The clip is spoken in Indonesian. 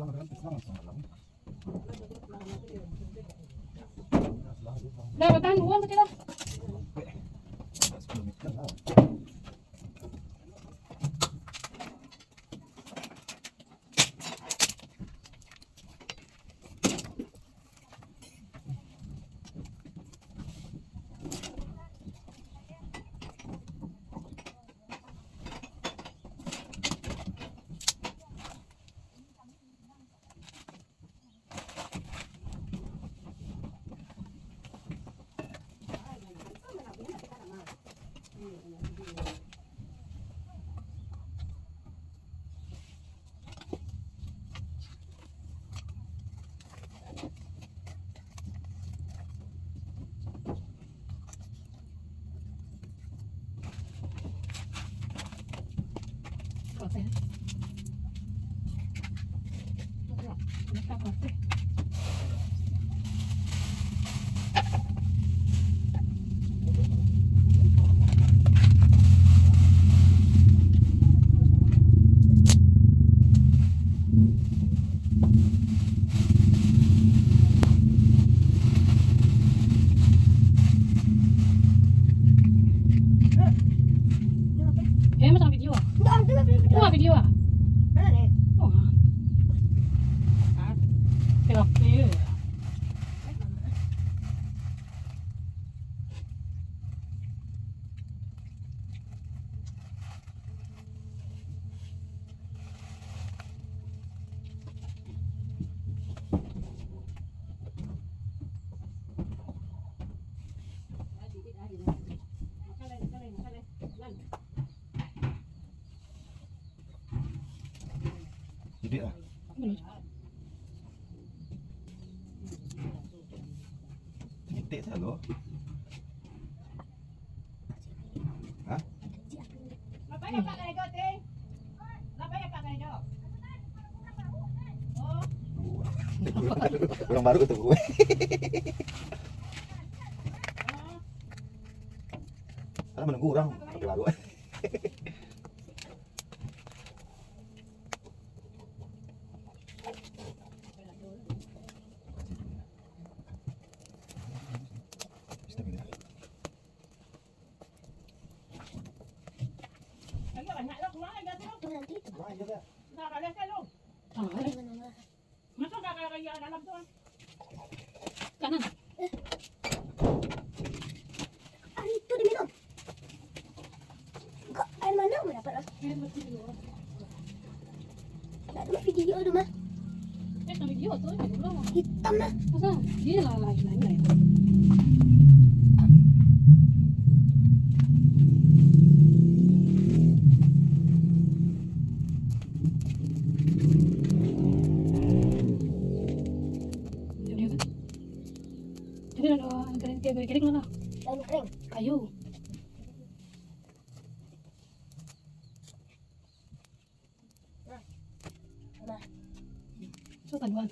Dapat tahan uang kecil lah. Video ah? Mana ni? Oh. Tengok dia. Jadi ah. Titik selalu. Hah? Apa yang Pak Ganejo, Ting? Apa yang Pak Ganejo? Oh, Orang baru ketemu gue. Karena menunggu orang pakai baru. lagi banyak lah keluar lagi tu. Nanti itu. Nak balik kan lu? Masuk tak kaya dalam tu? Kanan. Air itu diminum. Kok air mana mau dapat? Tak ada video tu mah. Video tu belum. Hitam mah. Masa dia lah lain ya. Jadi ada kering mana? Daun kering. Kayu. Nah. So taduan.